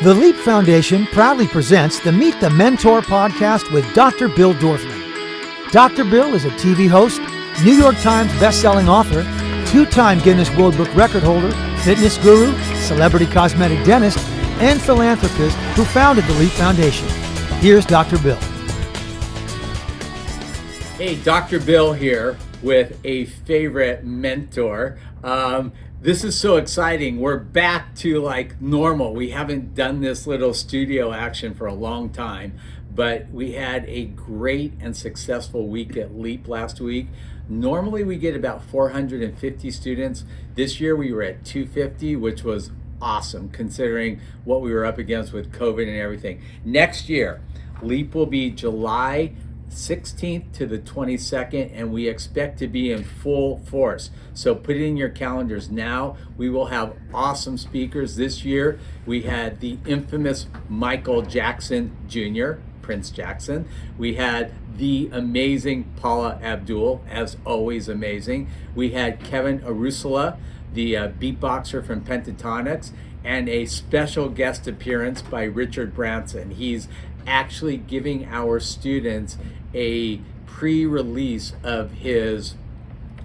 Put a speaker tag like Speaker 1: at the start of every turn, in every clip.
Speaker 1: The Leap Foundation proudly presents the Meet the Mentor podcast with Dr. Bill Dorfman. Dr. Bill is a TV host, New York Times best-selling author, two-time Guinness World Book record holder, fitness guru, celebrity cosmetic dentist, and philanthropist who founded the Leap Foundation. Here's Dr. Bill.
Speaker 2: Hey, Dr. Bill here with a favorite mentor. This is so exciting. We're back to like normal. We haven't done this little studio action for a long time, but we had a great and successful week at Leap last week. Normally we get about 450 students. This year we were at 250, which was awesome considering what we were up against with COVID and everything. Next year, Leap will be July 16th to the 22nd, and we expect to be in full force. So put it in your calendars now. We will have awesome speakers this year. We had the infamous Michael Jackson Jr., Prince Jackson. We had the amazing Paula Abdul, as always amazing. We had Kevin Arusula, the beatboxer from Pentatonics, and a special guest appearance by Richard Branson. He's actually giving our students a pre-release of his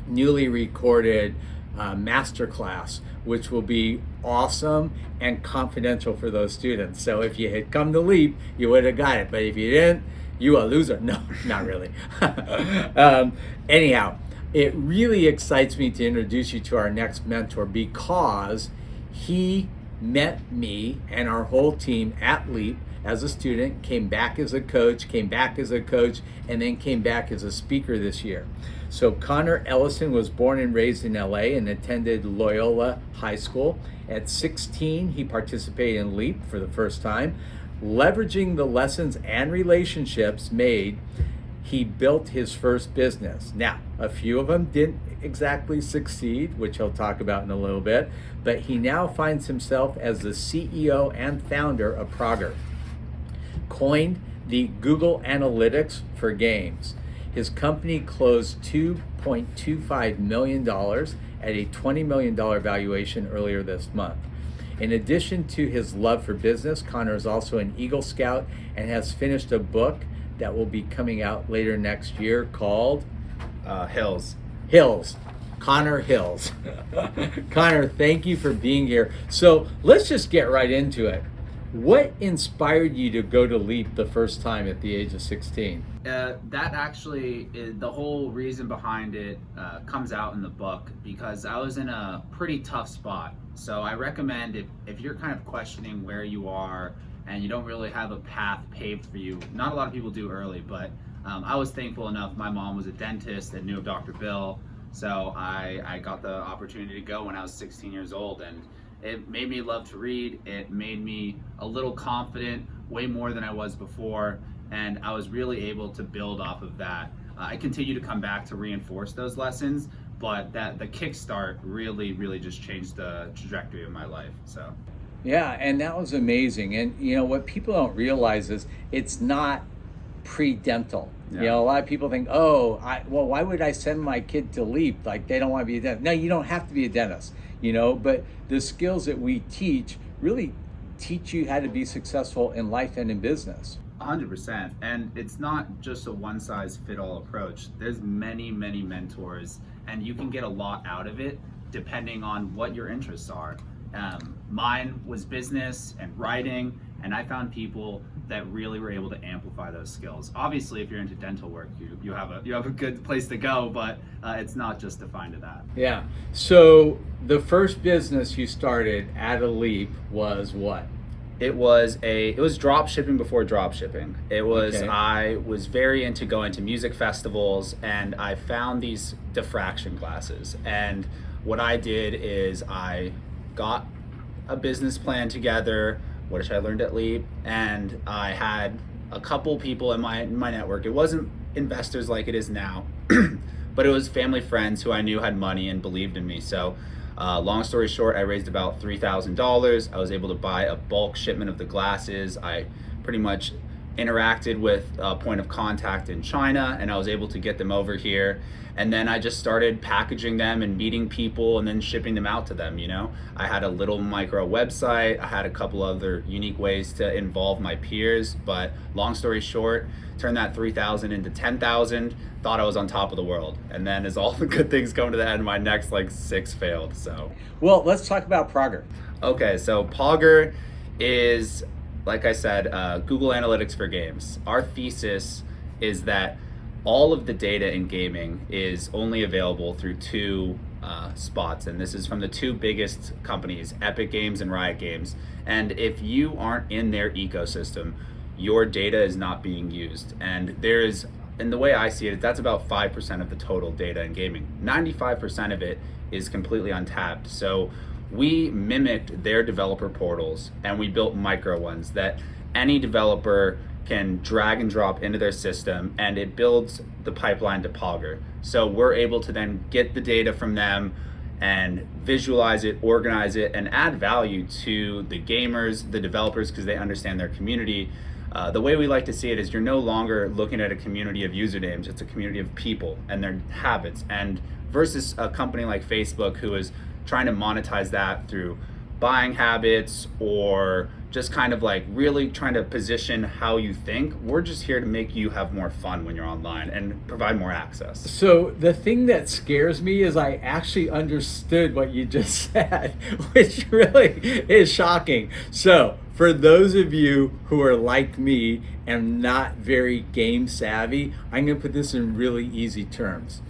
Speaker 2: newly recorded masterclass, which will be awesome and confidential for those students. So if you had come to Leap, you would have got it. But if you didn't, you a loser. No, not really. Anyhow, it really excites me to introduce you to our next mentor because he met me and our whole team at Leap as a student, came back as a coach, and then came back as a speaker this year. So Connor Ellison was born and raised in LA and attended Loyola High School. At 16, he participated in Leap for the first time. Leveraging the lessons and relationships made, he built his first business. Now, a few of them didn't exactly succeed, which he'll talk about in a little bit, but he now finds himself as the CEO and founder of Pogr, coined the Google Analytics for games. His company closed $2.25 million at a $20 million valuation earlier this month. In addition to his love for business, Connor is also an Eagle Scout and has finished a book that will be coming out later next year called
Speaker 3: Hills.
Speaker 2: Connor Hills. Connor, thank you for being here. So let's just get right into it. What inspired you to go to Leap the first time at the age of 16?
Speaker 3: That actually is the whole reason behind it comes out in the book because I was in a pretty tough spot. So I recommend if you're kind of questioning where you are and you don't really have a path paved for you, not a lot of people do early, but I was thankful enough. My mom was a dentist and knew of Dr. Bill. So I got the opportunity to go when I was 16 years old, and it made me love to read. It made me a little confident, way more than I was before, and I was really able to build off of that. I continue to come back to reinforce those lessons, but the kickstart really just changed the trajectory of my life. So,
Speaker 2: yeah, and that was amazing. And you know what people don't realize is it's not pre-dental. Yeah. You know, a lot of people think, why would I send my kid to Leap? Like they don't want to be a dentist. No, you don't have to be a dentist. You know, but the skills that we teach really teach you how to be successful in life and in business.
Speaker 3: 100%. And it's not just a one-size-fit-all approach. There's many mentors, and you can get a lot out of it depending on what your interests are. Mine was business and writing, and I found people that really were able to amplify those skills. Obviously, if you're into dental work, you have a good place to go, but it's not just defined to that.
Speaker 2: Yeah. So the first business you started at a Leap was what?
Speaker 4: It was drop shipping before drop shipping. It was
Speaker 2: Okay.
Speaker 4: I was very into going to music festivals, and I found these diffraction classes. And what I did is I got a business plan together, which I learned at Leap, and I had a couple people in my network. It wasn't investors like it is now, but it was family friends who I knew had money and believed in me. So long story short, I raised about $3,000. I was able to buy a bulk shipment of the glasses. I pretty much interacted with a point of contact in China, and I was able to get them over here. And then I just started packaging them and meeting people and then shipping them out to them. I had a little micro website. I had a couple other unique ways to involve my peers, but long story short, turned that 3,000 into 10,000, thought I was on top of the world. And then as all the good things come to the end, my next 6 failed. So,
Speaker 2: Well, let's talk about Pogr.
Speaker 4: okay, so Pogr is, like I said, Google Analytics for games. Our thesis is that all of the data in gaming is only available through 2 spots, and this is from the 2 biggest companies, Epic Games and Riot Games. And if you aren't in their ecosystem, your data is not being used. And the way I see it, that's about 5% of the total data in gaming. 95% of it is completely untapped. So we mimicked their developer portals, and we built micro ones that any developer can drag and drop into their system, and it builds the pipeline to Pogr. So we're able to then get the data from them and visualize it, organize it, and add value to the gamers, the developers, because they understand their community. The way we like to see it is you're no longer looking at a community of usernames, it's a community of people and their habits. And versus a company like Facebook who is trying to monetize that through buying habits or just kind of really trying to position how you think. We're just here to make you have more fun when you're online and provide more access.
Speaker 2: So the thing that scares me is I actually understood what you just said, which really is shocking. So for those of you who are like me and not very game savvy, I'm going to put this in really easy terms.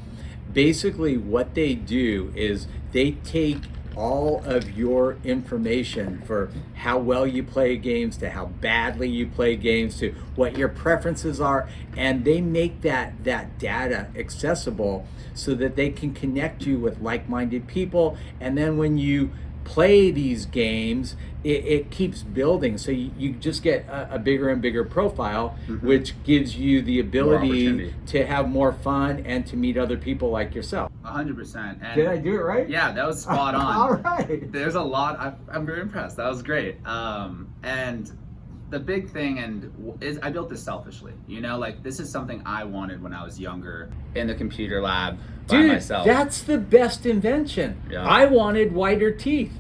Speaker 2: Basically, what they do is they take all of your information for how well you play games to how badly you play games to what your preferences are, and they make that data accessible so that they can connect you with like-minded people. And then when you play these games, it keeps building, so you just get a bigger and bigger profile, which gives you the ability to have more fun and to meet other people like yourself.
Speaker 3: 100%.
Speaker 2: Did I do it right?
Speaker 3: Yeah, that was spot on.
Speaker 2: All right.
Speaker 3: There's a lot. I'm very impressed. That was great. And the big thing is I built this selfishly. This is something I wanted when I was younger.
Speaker 4: In the computer lab by myself.
Speaker 2: That's the best invention.
Speaker 4: Yeah.
Speaker 2: I wanted whiter teeth,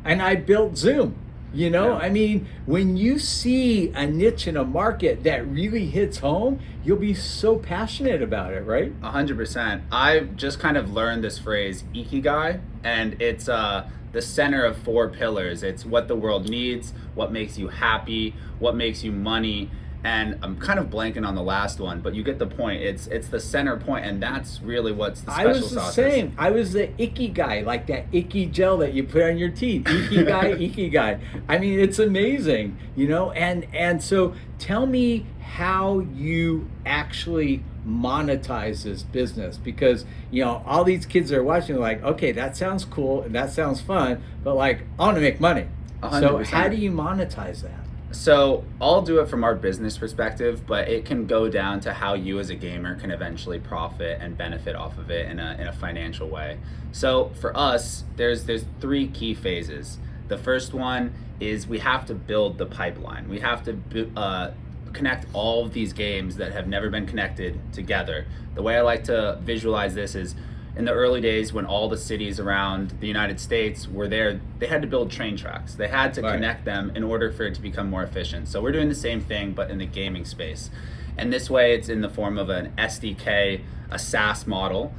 Speaker 2: and I built Zoom.
Speaker 4: Yeah.
Speaker 2: I mean, when you see a niche in a market that really hits home, you'll be so passionate about it, right?
Speaker 4: 100%. I've just kind of learned this phrase, ikigai, and it's the center of 4 pillars. It's what the world needs, what makes you happy, what makes you money, and I'm kind of blanking on the last one, but you get the point. It's the center point, and that's really what's the special sauce.
Speaker 2: I was the same. I was the icky guy, like that icky gel that you put on your teeth. Icky guy, icky guy. I mean, it's amazing, and so tell me how you actually monetize this business, because all these kids are watching like, okay, that sounds cool and that sounds fun, but I want to make money.
Speaker 4: 100%.
Speaker 2: So how do you monetize that?
Speaker 4: So I'll do it from our business perspective, but it can go down to how you as a gamer can eventually profit and benefit off of it in a financial way. So for us, there's 3 key phases. The first one is we have to build the pipeline. We have to connect all of these games that have never been connected together. The way I like to visualize this is in the early days when all the cities around the United States were there, they had to build train tracks. They had to connect them in order for it to become more efficient. So we're doing the same thing, but in the gaming space. And this way it's in the form of an SDK, a SaaS model.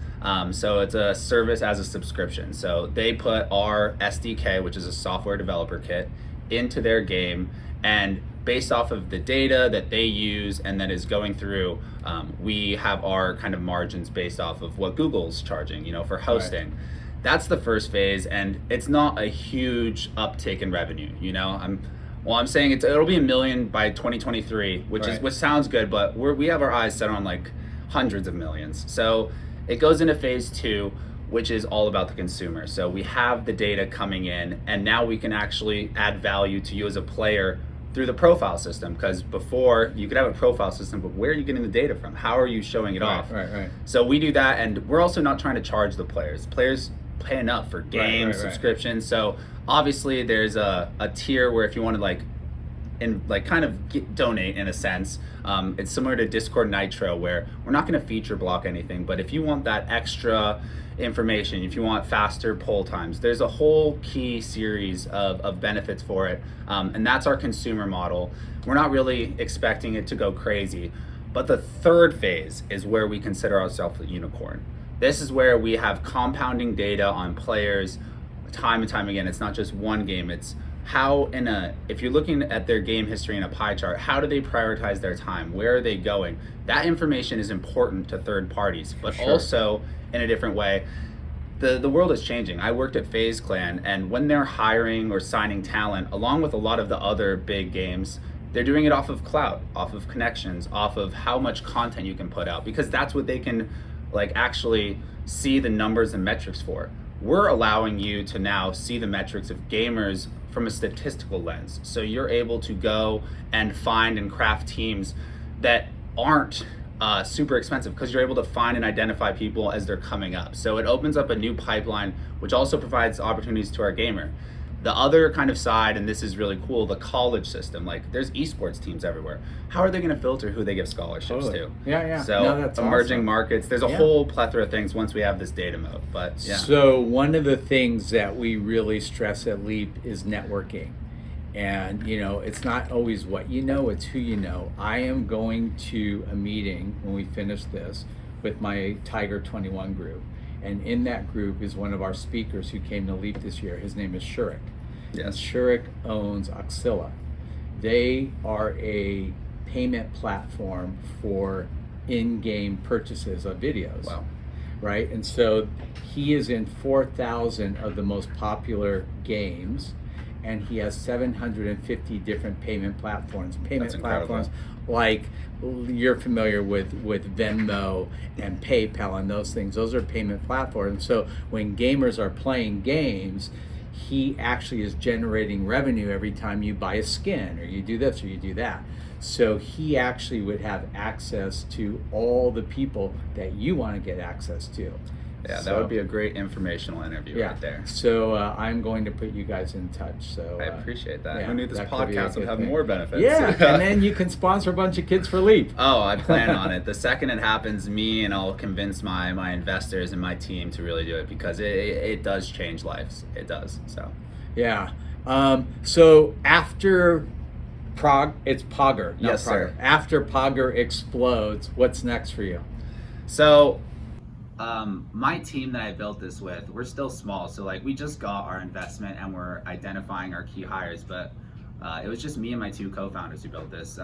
Speaker 4: So it's a service as a subscription. So they put our SDK, which is a software developer kit, into their game, and based off of the data that they use and that is going through, we have our kind of margins based off of what Google's charging, for hosting. Right. That's the first phase, and it's not a huge uptick in revenue. I'm saying it'll be $1 million by 2023, which sounds good, but we have our eyes set on hundreds of millions. So it goes into phase 2, which is all about the consumer. So we have the data coming in, and now we can actually add value to you as a player through the profile system, because before you could have a profile system, but where are you getting the data from? How are you showing it off?
Speaker 2: Right.
Speaker 4: So we do that, and we're also not trying to charge the players. Players pay enough for games, subscriptions. So obviously there's a tier where if you want to kind of donate in a sense. It's similar to Discord Nitro, where we're not going to feature block anything, but if you want that extra information, if you want faster poll times, there's a whole key series of benefits for it, and that's our consumer model. We're not really expecting it to go crazy, but the third phase is where we consider ourselves a unicorn. This is where we have compounding data on players time and time again. It's not just one game, it's how if you're looking at their game history in a pie chart, how do they prioritize their time? Where are they going? That information is important to third parties, but also in a different way. The world is changing. I worked at FaZe Clan, and when they're hiring or signing talent, along with a lot of the other big games, they're doing it off of clout, off of connections, off of how much content you can put out, because that's what they can actually see the numbers and metrics for. We're allowing you to now see the metrics of gamers from a statistical lens. So you're able to go and find and craft teams that aren't super expensive, because you're able to find and identify people as they're coming up. So it opens up a new pipeline, which also provides opportunities to our gamer. The other kind of side, and this is really cool, the college system. There's esports teams everywhere. How are they going to filter who they give scholarships to?
Speaker 2: Yeah.
Speaker 4: So
Speaker 2: No, that's
Speaker 4: emerging
Speaker 2: awesome.
Speaker 4: markets, there's a whole plethora of things once we have this data mode. But yeah.
Speaker 2: So one of the things that we really stress at Leap is networking. And it's not always what you know, it's who you know. I am going to a meeting when we finish this with my Tiger 21 group. And in that group is one of our speakers who came to Leap this year. His name is Shurik.
Speaker 4: Yes.
Speaker 2: Shurik owns Oxilla. They are a payment platform for in-game purchases of videos.
Speaker 4: Wow.
Speaker 2: Right? And so he is in 4,000 of the most popular games, and he has 750 different payment platforms.
Speaker 4: That's incredible.
Speaker 2: Platforms like you're familiar with Venmo and PayPal and those things. Those are payment platforms. So when gamers are playing games, he actually is generating revenue every time you buy a skin or you do this or you do that. So he actually would have access to all the people that you want to get access to.
Speaker 4: Yeah, that would be a great informational interview right there.
Speaker 2: So I'm going to put you guys in touch. So
Speaker 4: I appreciate that.
Speaker 2: yeah,
Speaker 4: Who knew this
Speaker 2: that could be a
Speaker 4: podcast would
Speaker 2: good
Speaker 4: have
Speaker 2: thing.
Speaker 4: more benefits?
Speaker 2: Yeah, and then you can sponsor a bunch of kids for Leap.
Speaker 4: Oh, I plan on it. The second it happens, me and I'll convince my investors and my team to really do it, because it does change lives. It does. So
Speaker 2: Yeah. So after it's Pogr. Not
Speaker 4: Yes,
Speaker 2: Pogr.
Speaker 4: sir.
Speaker 2: After Pogr explodes, what's next for you?
Speaker 4: So
Speaker 3: my team that I built this with, we're still small. So we just got our investment and we're identifying our key hires, but it was just me and my two co-founders who built this.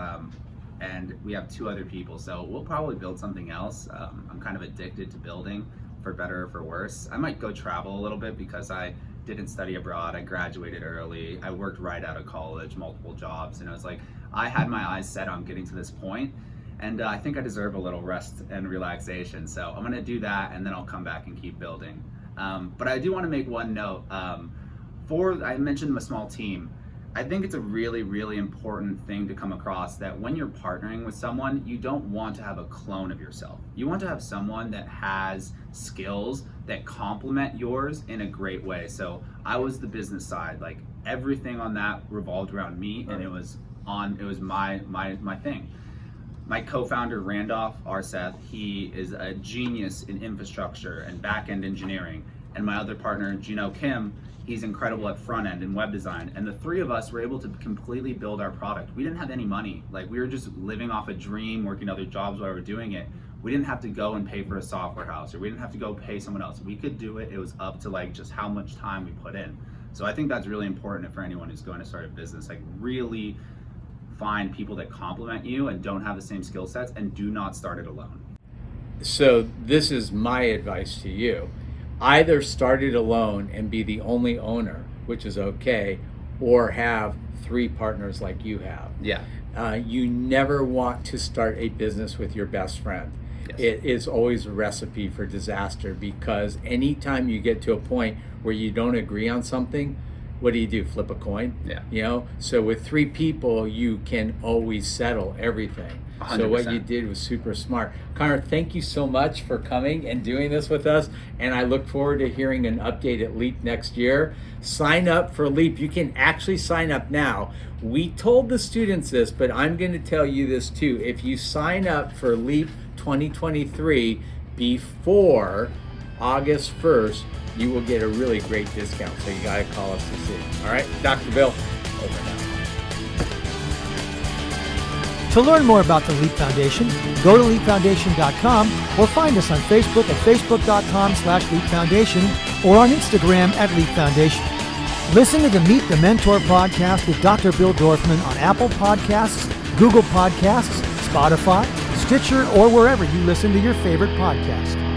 Speaker 3: And we have two other people. So we'll probably build something else. I'm kind of addicted to building, for better or for worse. I might go travel a little bit because I didn't study abroad. I graduated early. I worked right out of college, multiple jobs. And it was I had my eyes set on getting to this point. And I think I deserve a little rest and relaxation. So I'm gonna do that, and then I'll come back and keep building. But I do wanna make one note. I mentioned a small team. I think it's a really, really important thing to come across, that when you're partnering with someone, you don't want to have a clone of yourself. You want to have someone that has skills that complement yours in a great way. So I was the business side, everything on that revolved around me, and it was my thing. My co-founder, Randolph Arseth, he is a genius in infrastructure and back-end engineering. And my other partner, Jino Kim, he's incredible at front-end and web design. And the three of us were able to completely build our product. We didn't have any money. We were just living off a dream, working other jobs while we were doing it. We didn't have to go and pay for a software house, or we didn't have to go pay someone else. We could do it. It was up to just how much time we put in. So I think that's really important for anyone who's going to start a business. Really find people that complement you and don't have the same skill sets, and do not start it alone.
Speaker 2: So this is my advice to you. Either start it alone and be the only owner, which is okay, or have three partners like you have.
Speaker 4: yeah.
Speaker 2: You never want to start a business with your best friend.
Speaker 4: Yes.
Speaker 2: It is always a recipe for disaster, because anytime you get to a point where you don't agree on something, what do? Flip a coin?
Speaker 4: Yeah.
Speaker 2: So with three people, you can always settle everything. So what
Speaker 4: 100%.
Speaker 2: you did was super smart. Connor, thank you so much for coming and doing this with us. And I look forward to hearing an update at LEAP next year. Sign up for LEAP. You can actually sign up now. We told the students this, but I'm going to tell you this too. If you sign up for LEAP 2023 before August 1st, you will get a really great discount. So you got to call us to see. All right, Dr. Bill, over now.
Speaker 1: To learn more about the LEAP Foundation, go to leapfoundation.com or find us on Facebook at facebook.com/LEAP Foundation or on Instagram at LEAP Foundation. Listen to the Meet the Mentor podcast with Dr. Bill Dorfman on Apple Podcasts, Google Podcasts, Spotify, Stitcher, or wherever you listen to your favorite podcast.